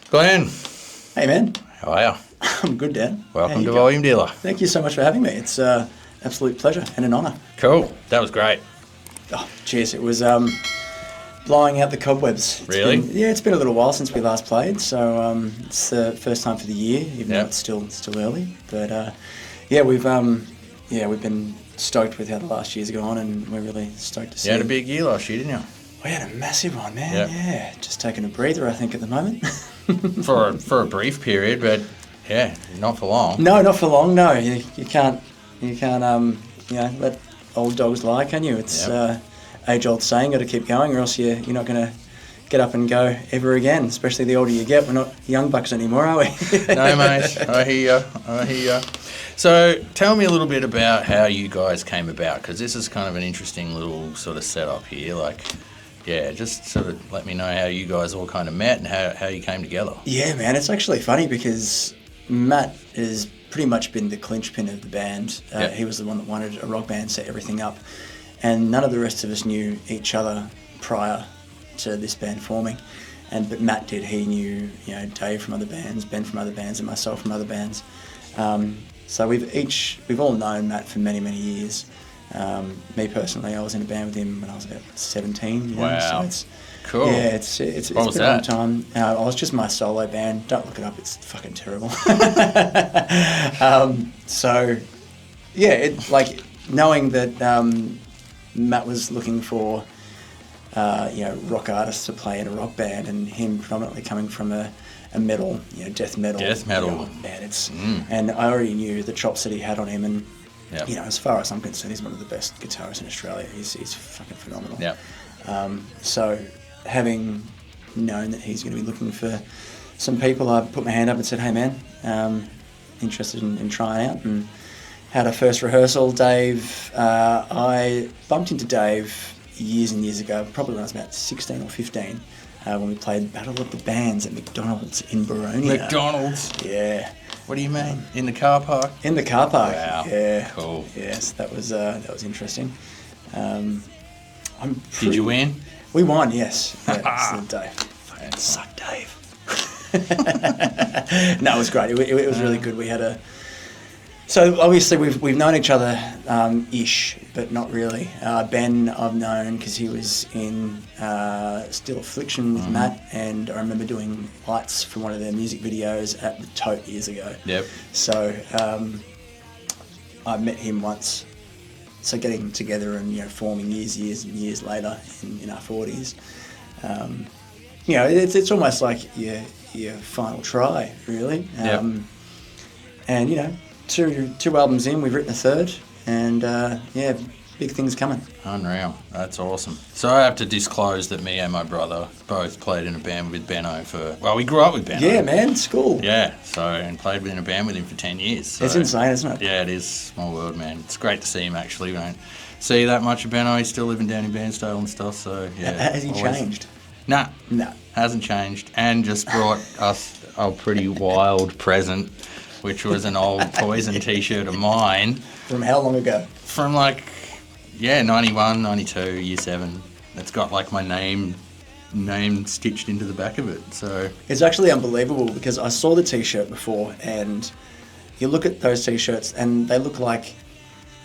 Glenn. Hey, man. How are you? I'm good, Dan. Welcome to Volume Dealer. Thank you so much for having me. It's an absolute pleasure and an honour. Cool. That was great. Oh, cheers. It was blowing out the cobwebs. Really? It's been a little while since we last played, so it's the first time for the year, even though it's still early. But we've been stoked with how the last year's gone, and we're really stoked to see. You had a big year last year, didn't you? We had a massive one, man. Yep. Yeah, just taking a breather, I think, at the moment. for a brief period, but yeah, not for long. No, not for long. No, you can't let old dogs lie, can you? It's age-old saying, got to keep going, or else you're not going to get up and go ever again. Especially the older you get. We're not young bucks anymore, are we? No, mate. I hear you. So tell me a little bit about how you guys came about, because this is kind of an interesting little sort of setup here. Just sort of let me know how you guys all kind of met and how you came together. Yeah, man, it's actually funny because Matt has pretty much been the clinchpin of the band. He was the one that wanted a rock band, set everything up, and none of the rest of us knew each other prior to this band forming. But Matt did. He knew Dave from other bands, Ben from other bands, and myself from other bands. So we've all known Matt for many, many years. Me personally, I was in a band with him when I was about 17. Wow. So it's cool. Yeah, it's been a long time. I was just my solo band. Don't look it up. It's fucking terrible. Knowing that Matt was looking for rock artists to play in a rock band, and him predominantly coming from a metal, death metal. Death metal. And I already knew the chops that he had on him, and as far as I'm concerned, he's one of the best guitarists in Australia. He's fucking phenomenal. Yeah. So having known that he's going to be looking for some people, I put my hand up and said, "Hey, man, interested in trying out?" And had a first rehearsal. Dave, I bumped into Dave years and years ago, probably when I was about 16 or 15. When we played Battle of the Bands at McDonald's in Baronia. McDonald's? Yeah. What do you mean? In the car park? In the car park. Wow. Yeah. Cool. Yes, that was interesting. Did you win? We won, yes. Yeah, Dave. Fucking suck, Dave. No, it was great. It was really good. We had So obviously we've known each other ish, but not really. Ben I've known because he was in Still Affliction with Matt, and I remember doing lights for one of their music videos at the Tote years ago. Yep. So I met him once. So getting together and forming years and years later in our 40s, it's almost like your final try, really. And two albums in, we've written a third, and big things coming. Unreal. That's awesome. So I have to disclose that me and my brother both played in a band with Benno we grew up with Benno. Yeah, man, school. Yeah, and played in a band with him for 10 years. So. It's insane, isn't it? Yeah, it is. Small world, man. It's great to see him, actually. We don't see that much of Benno. He's still living down in Bairnsdale and stuff, so yeah. Has he changed? Nah. Hasn't changed. And just brought us a pretty wild present, which was an old Poison t-shirt of mine. From how long ago? From 91, 92, year 7. It's got my name stitched into the back of it. So it's actually unbelievable because I saw the t-shirt before, and you look at those t-shirts and they look like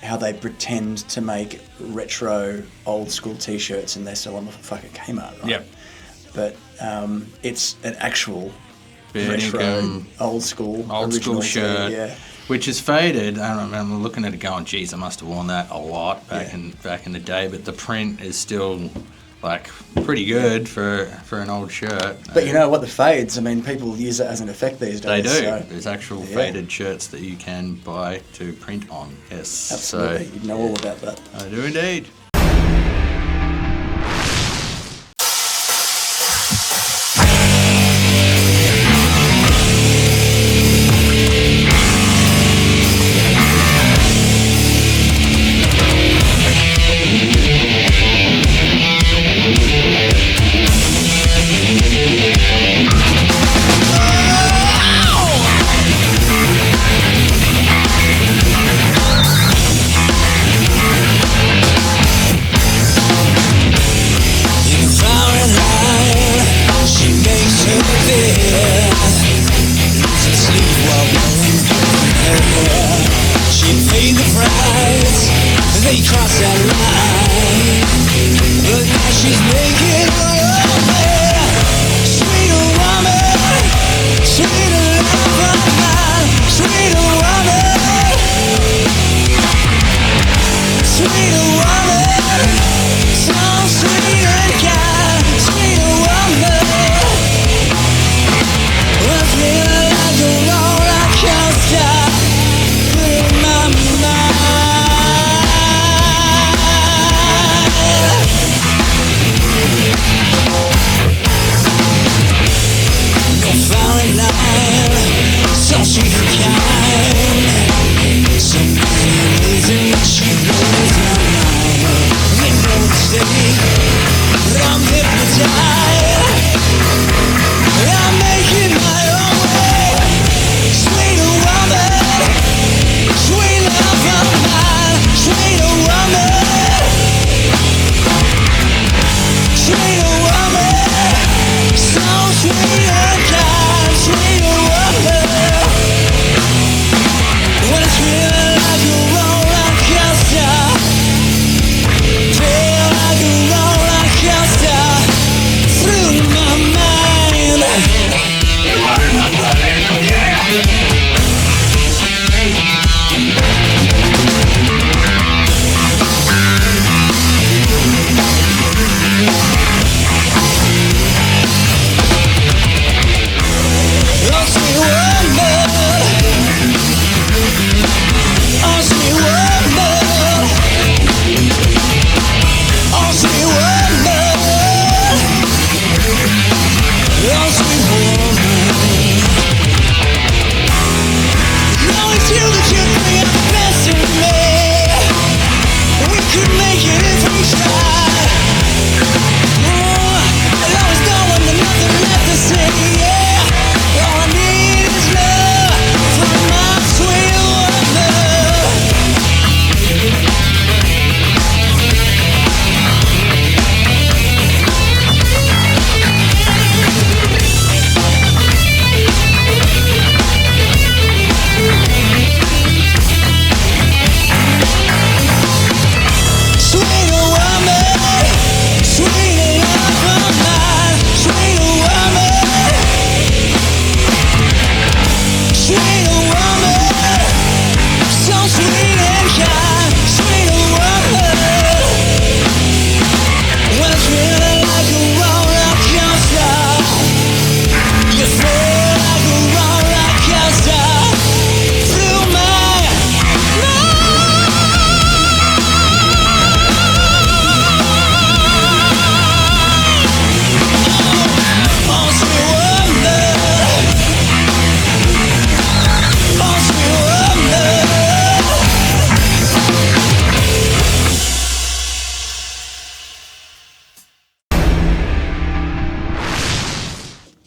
how they pretend to make retro old school t-shirts and they sell them off fucking Kmart, right? Yep. But it's an actual retro, old school shirt, yeah. Which is faded. I'm looking at it going, geez, I must have worn that a lot back in the day. But the print is still pretty good for an old shirt. But you know what, the fades, people use it as an effect these days. They do. So, there's actual faded shirts that you can buy to print on. Yes, absolutely. You know all about that. I do indeed.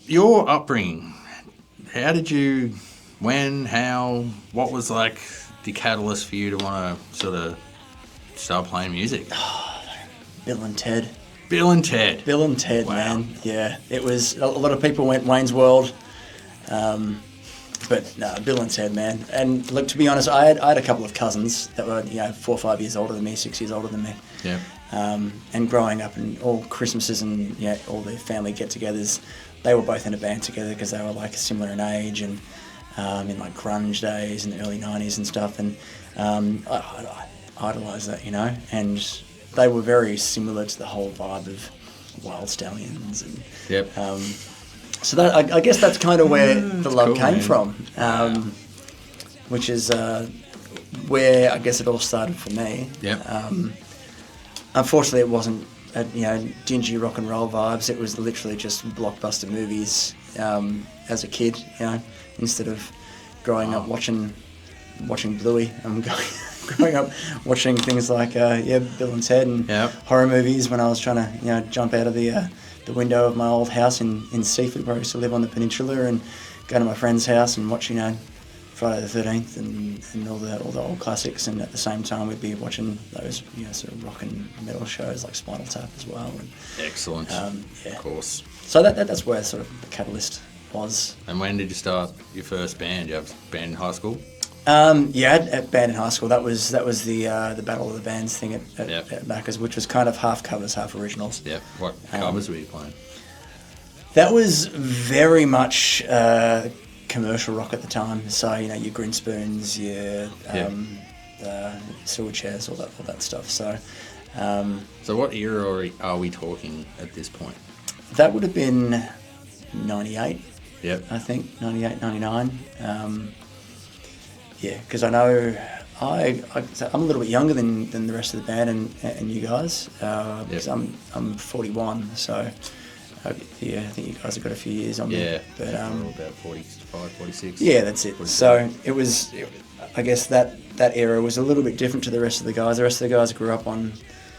Your upbringing, how did you, when, how, what was like the catalyst for you to want to sort of start playing music? Bill and Ted. Bill and Ted. Bill and Ted, Wow. man. Yeah, it was, a lot of people went Wayne's World, but no, Bill and Ted, man. And look, to be honest, I had a couple of cousins that were, 4 or 5 years older than me, 6 years older than me. Yeah. And growing up and all Christmases and all the family get-togethers, they were both in a band together because they were like similar in age and in like grunge days in the early 90s and stuff. And I idolised that, and they were very similar to the whole vibe of Wild Stallions. And Yep. so that I guess that's kind of where the love cool, came man. from, which is where I guess it all started for me. Yep. Unfortunately, it wasn't dingy rock and roll vibes. It was literally just blockbuster movies as a kid. Instead of growing up watching Bluey, I'm growing up watching things like Bill and Ted and Yep. horror movies when I was trying to jump out of the window of my old house in Seaford, where I used to live on the peninsula, and go to my friend's house and watch Friday the 13th and all the old classics, and at the same time we'd be watching those sort of rock and metal shows like Spinal Tap as well. And, Excellent. yeah. Of course. So that's where sort of the catalyst was. And when did you start your first band? You have a band in high school? At band in high school, that was the Battle of the Bands thing at Yep. Macca's, which was kind of half covers, half originals. Yep. What covers were you playing? That was very much commercial rock at the time. So your Grinspoons, your Silverchairs, all that stuff. So So what era are we talking at this point? that would have been 98, Yep. I think, 98, 99. Because I know I'm a little bit younger than the rest of the band and you guys. Because I'm 41, so I think you guys have got a few years on me. Yeah. But we're all about 45, 46. yeah, that's it. 47. So I guess that era was a little bit different to the rest of the guys. The rest of the guys grew up on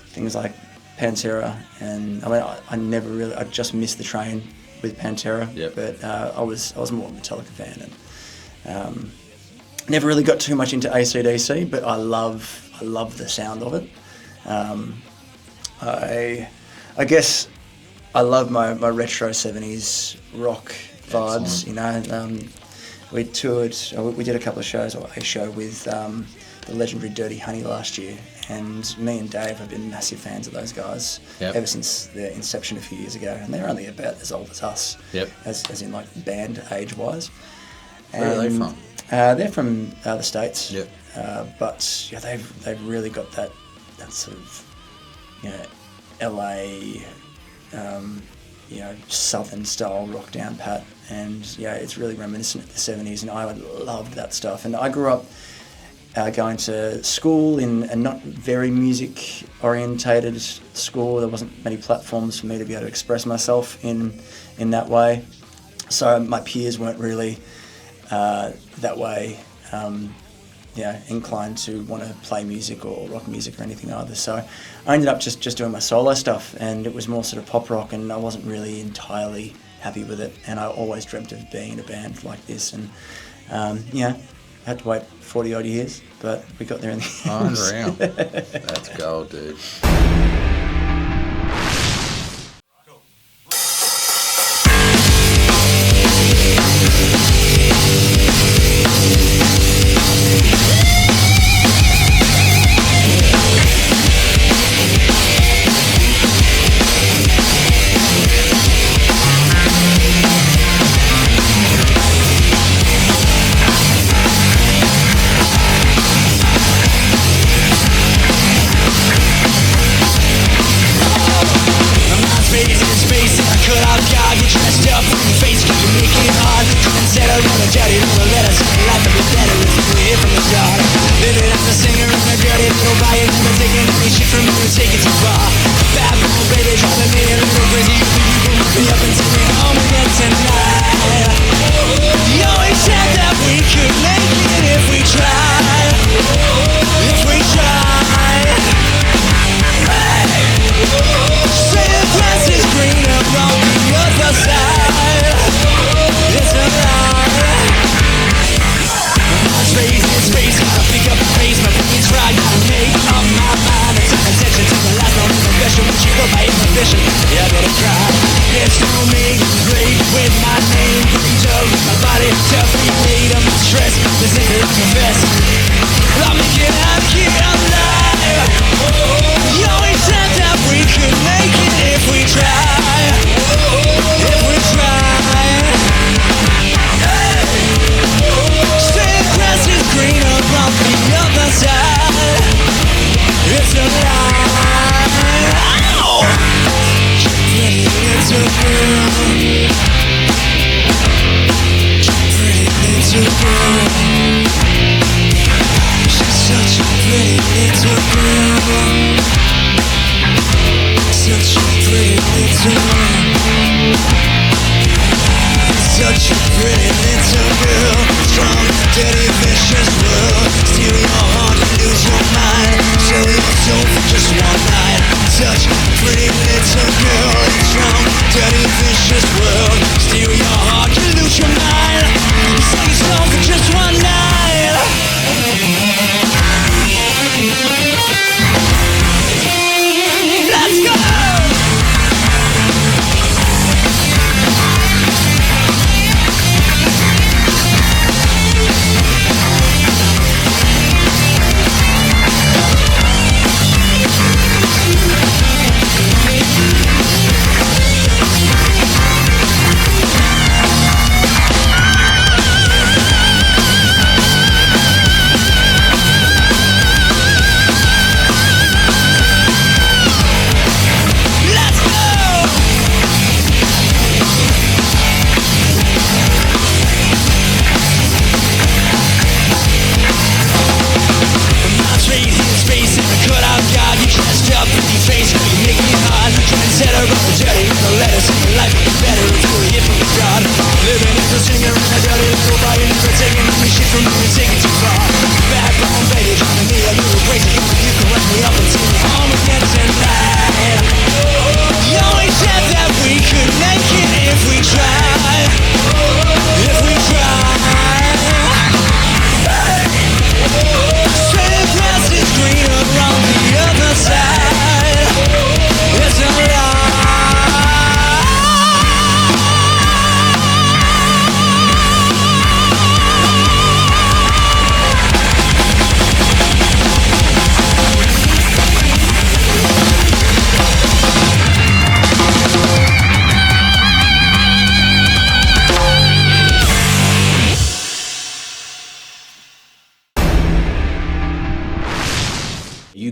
things like Pantera, and I just missed the train with Pantera. Yep. But I was more a Metallica fan, and never really got too much into AC/DC, but I love the sound of it. I guess I love my retro 70s rock vibes. Excellent. We toured, we did a couple of shows, or a show with the legendary Dirty Honey last year, and me and Dave have been massive fans of those guys ever since their inception a few years ago, and they're only about as old as us, as in like band age-wise. Where are they from? They're from the States, Yep. but yeah, they've really got that sort of, LA, southern style rock down pat, and it's really reminiscent of the 70s, and I loved that stuff. And I grew up going to school in a not very music orientated school. There wasn't many platforms for me to be able to express myself in that way, so my peers weren't really that way inclined to want to play music or rock music or anything either. So I ended up just doing my solo stuff, and it was more sort of pop rock, and I wasn't really entirely happy with it, and I always dreamt of being in a band like this, and I had to wait 40 odd years, but we got there in the end. Unreal. That's gold, dude.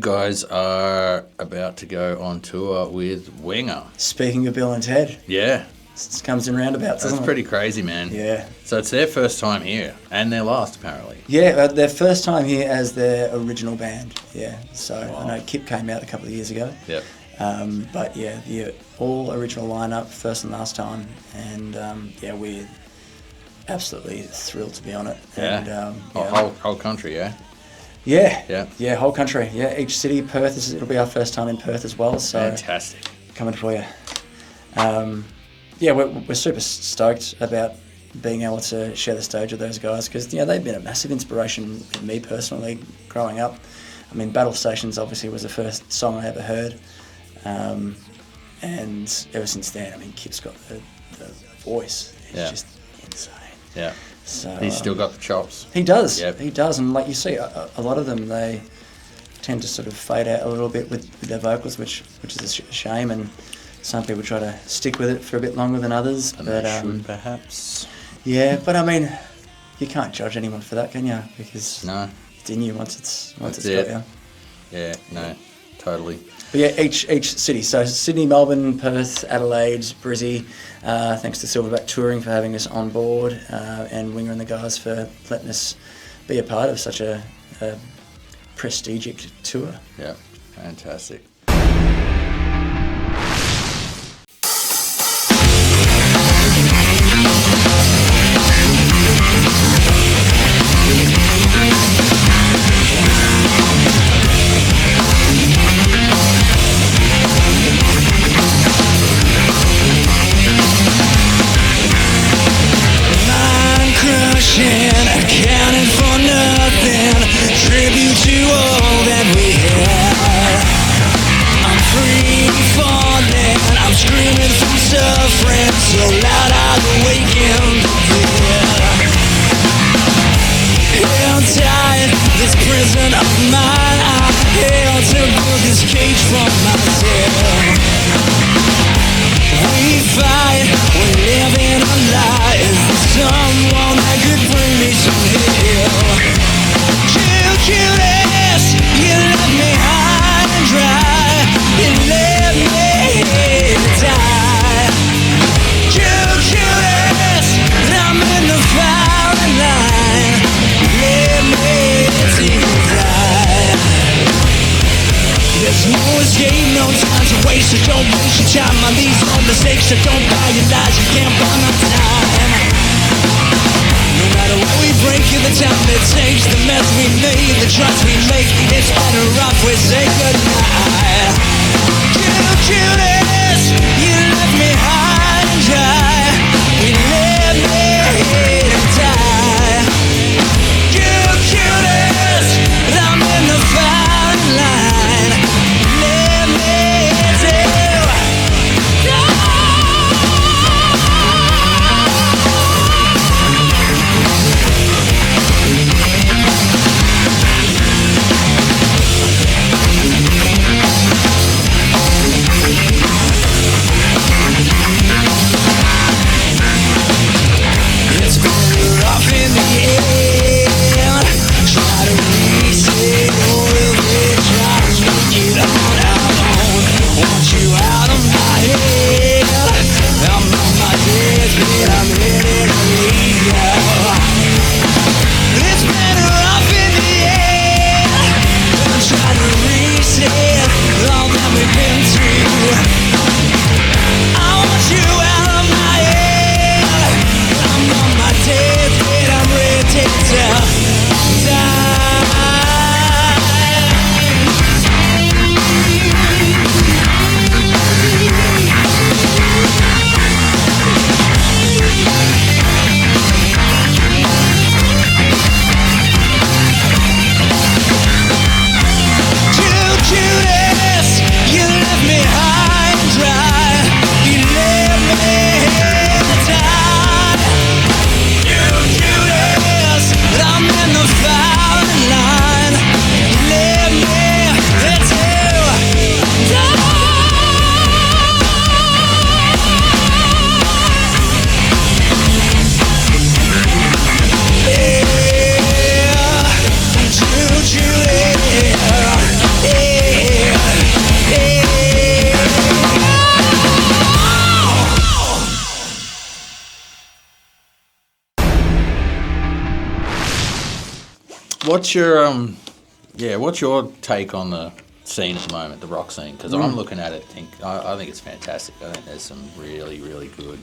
guys are about to go on tour with Winger. Speaking of Bill and Ted, Yeah. it comes in roundabouts, doesn't That's it? pretty crazy, man. Yeah. So it's their first time here, and their last, apparently. Yeah, their first time here as their original band. Yeah, so I know Kip came out a couple of years ago. Yep. But yeah, the all original lineup, first and last time, and yeah, we're absolutely thrilled to be on it. Yeah. And, yeah. Whole country, yeah? Yeah, whole country. Yeah, each city. Perth, it'll be our first time in Perth as well. So Fantastic. coming for you. Yeah, we're super stoked about being able to share the stage with those guys because they've been a massive inspiration for me personally growing up. I mean, Battle Stations obviously was the first song I ever heard, and ever since then, I mean, Kip's got the voice. It's just insane. Yeah. So He's still got the chops. He does. Yep. He does, and like you see, a lot of them they tend to sort of fade out a little bit with their vocals, which is a shame. And some people try to stick with it for a bit longer than others. And but they should, perhaps. yeah, but I mean, you can't judge anyone for that, can you? Because No. it's in you once it's got it. you. Yeah, no, totally. But yeah, each city. So Sydney, Melbourne, Perth, Adelaide, Brizzy. Thanks to Silverback Touring for having us on board, and Winger and the guys for letting us be a part of such a prestigious tour. Yeah, fantastic. Accounting for nothing, tribute to all that we had. I'm free falling, I'm screaming from suffering, so loud I'll awaken the dead. Held tight, this prison of mine, I held to build this cage from myself. We fight, we're living a lie. Is there someone that could bring me to hell? Judas, you left me high and dry. You left me to die. Judas, I'm in the firing line. You left me to die. There's no escape, no time to waste, so don't waste your time on these old mistakes, so don't buy your lies, you can't buy my time. No matter what we break, in the time it takes, the mess we made, the trust we make, it's better off we say goodnight. Judas, you left me high and dry, you left me to die. Judas, I'm in the firing line. Let me tell what's your what's your take on the scene at the moment, the rock scene? Because I'm looking at it, I think it's fantastic. I think there's some really, really good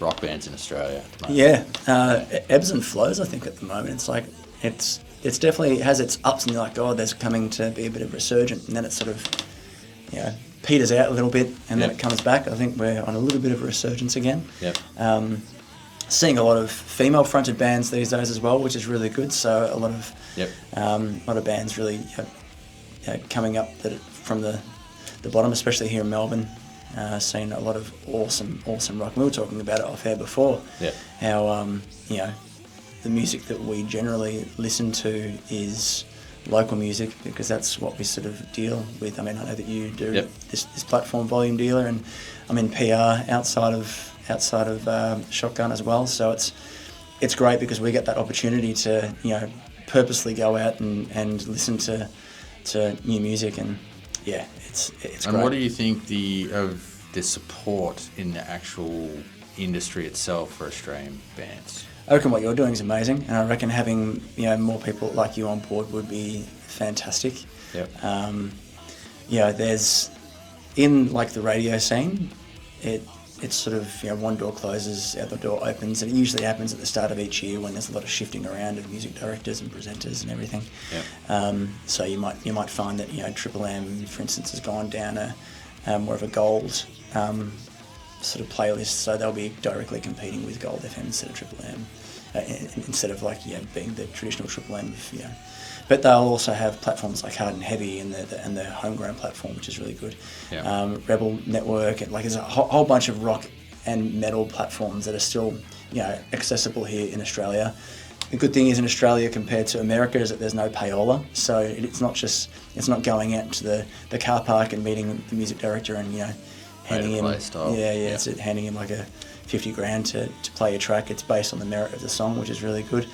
rock bands in Australia at the moment. Yeah, ebbs and flows. I think at the moment it's like it's definitely has its ups, and you're like, oh, there's coming to be a bit of resurgent, and then it sort of peters out a little bit, and then it comes back. I think we're on a little bit of a resurgence again. Yep. Seeing a lot of female-fronted bands these days as well, which is really good. So a lot of bands really coming up from the bottom, especially here in Melbourne. Seeing a lot of awesome rock. We were talking about it off air before. Yeah. How the music that we generally listen to is local music, because that's what we sort of deal with. I mean, I know that you do this platform Volume Dealer, and I'm in PR outside of Shotgun as well. So it's great because we get that opportunity to purposely go out and listen to new music, and it's great. And what do you think of the support in the actual industry itself for Australian bands? I reckon what you're doing is amazing, and I reckon having more people like you on board would be fantastic. Yep. There's in like the radio scene, it's sort of one door closes, the other door opens, and it usually happens at the start of each year when there's a lot of shifting around of music directors and presenters and everything. Yep. So you might find that Triple M, for instance, has gone down a more of a gold sort of playlist, so they'll be directly competing with Gold FM instead of Triple M, instead of being the traditional Triple M. But they'll also have platforms like Hard and Heavy and the homegrown platform, which is really good. Yeah. Rebel Network, and there's a whole bunch of rock and metal platforms that are still accessible here in Australia. The good thing is in Australia compared to America is that there's no payola, so it's not going out to the car park and meeting the music director and handing him it's handing him like a $50,000 to play a track. It's based on the merit of the song, which is really good.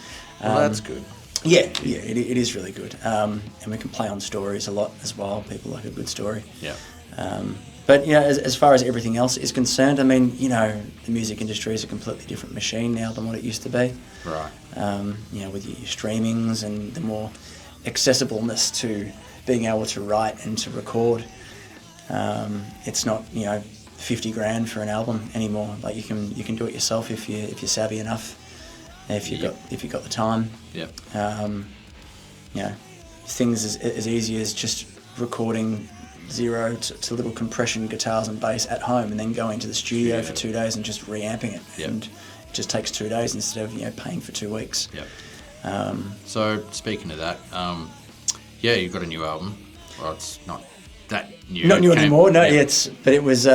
Well, that's good. Yeah, it is really good. And we can play on stories a lot as well. People like a good story. Yeah. But as far as everything else is concerned, I mean, the music industry is a completely different machine now than what it used to be. Right. With your streamings and the more accessibleness to being able to write and to record. It's not $50,000 for an album anymore. Like you can do it yourself if you're savvy enough. If you've got the time. Yep. Things as easy as just recording 0 to little compression guitars and bass at home, and then going to the studio for 2 days and just reamping it. Yep. And it just takes 2 days instead of paying for 2 weeks. Yep. So speaking of that, you've got a new album. Well, it's not that new. Not new anymore. No, but it was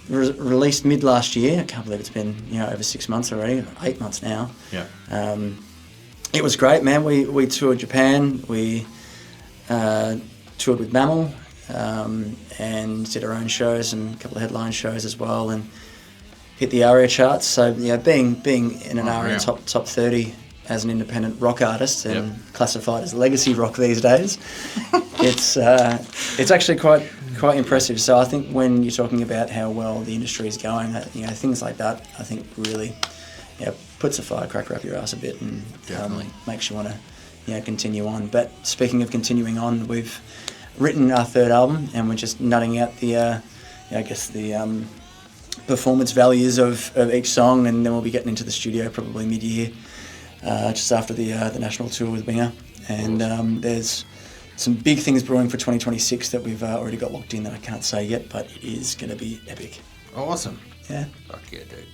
released mid last year. I can't believe it's been over 6 months already, 8 months now. Yeah. It was great, man. We toured Japan. We toured with Mammal and did our own shows and a couple of headline shows as well, and hit the ARIA charts. So being in an ARIA top 30 as an independent rock artist and classified as legacy rock these days, it's actually quite impressive. So I think when you're talking about how well the industry is going, things like that, I think really puts a firecracker up your ass a bit and makes you want to continue on. But speaking of continuing on, we've written our third album, and we're just nutting out the performance values of each song, and then we'll be getting into the studio probably mid-year, just after the national tour with Winger. And there's some big things brewing for 2026 that we've already got locked in that I can't say yet, but it is going to be epic. Awesome. Yeah. Fuck yeah, dude.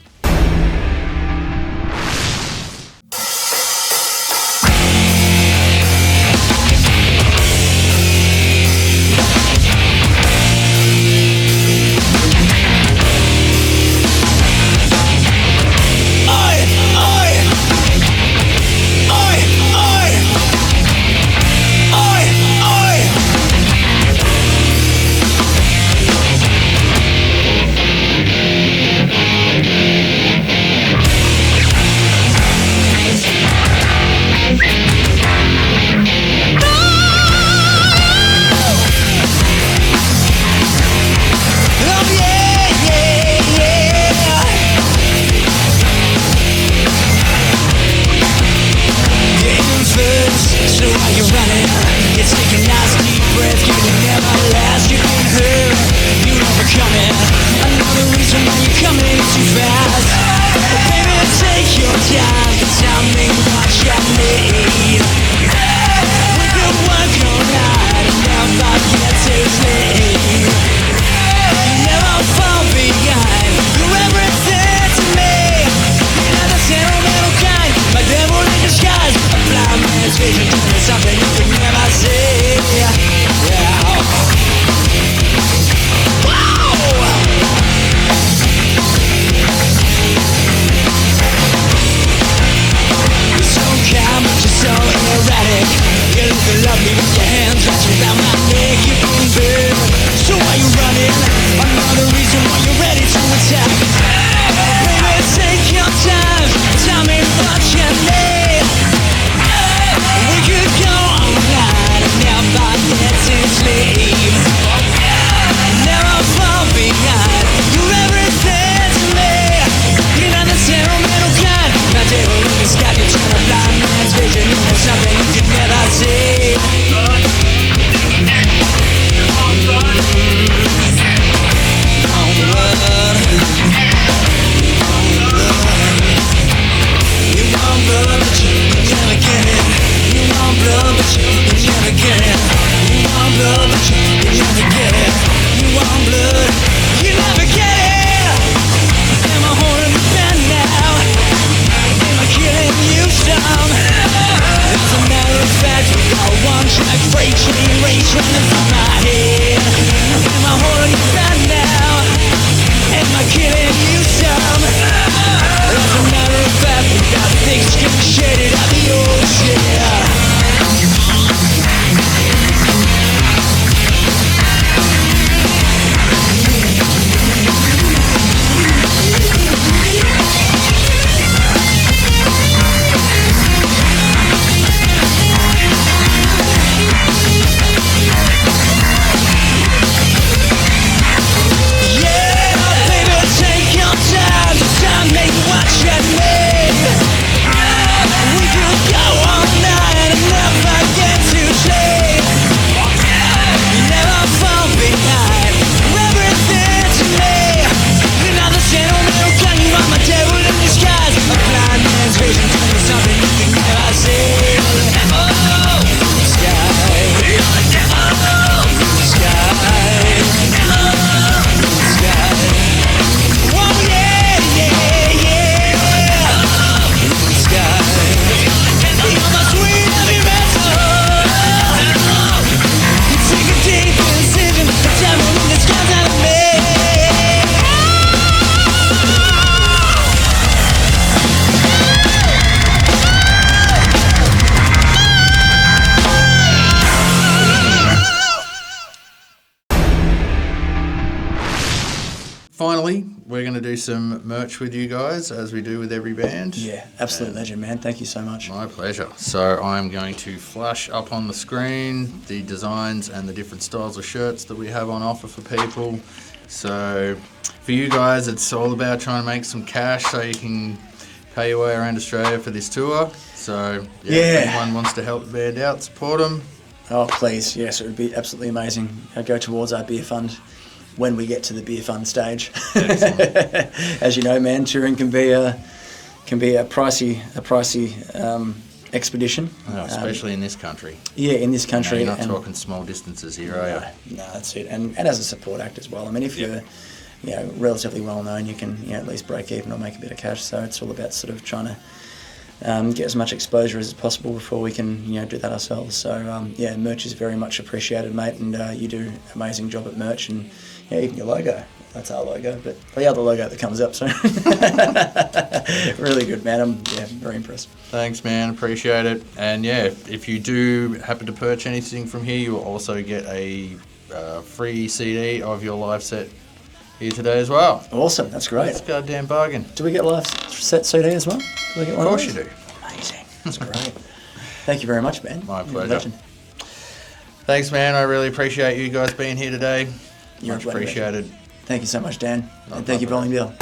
we're going to do some merch with you guys, as we do with every band. Yeah, absolute legend, man. Thank you so much. My pleasure. So I'm going to flash up on the screen the designs and the different styles of shirts that we have on offer for people. So for you guys, it's all about trying to make some cash so you can pay your way around Australia for this tour. So if anyone wants to help the band out, support them. Oh, please. Yes, it would be absolutely amazing. I'd go towards our beer fund when we get to the beer fund stage. As you know, man, touring can be a pricey expedition. Oh, especially in this country. Yeah, in this country. You're not talking small distances here, are you? No, that's it. And as a support act as well. I mean, if you're relatively well known, you can at least break even or make a bit of cash. So it's all about sort of trying to get as much exposure as possible before we can do that ourselves. So merch is very much appreciated, mate, and you do an amazing job at merch, and even your logo. That's our logo, but the other logo that comes up. So really good, man. I'm very impressed. Thanks, man. Appreciate it. And if you do happen to purchase anything from here, you will also get a free CD of your live set here today as well. Awesome. That's great. That's a goddamn bargain. Do we get live set CD as well? Do we get one? Of course you do. Amazing. That's great. Thank you very much, man. My pleasure. Thanks, man. I really appreciate you guys being here today. You're much appreciated. Thank you so much, Dan. And thank you, Bowling Bill.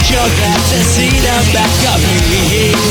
You're glad to see the back of me.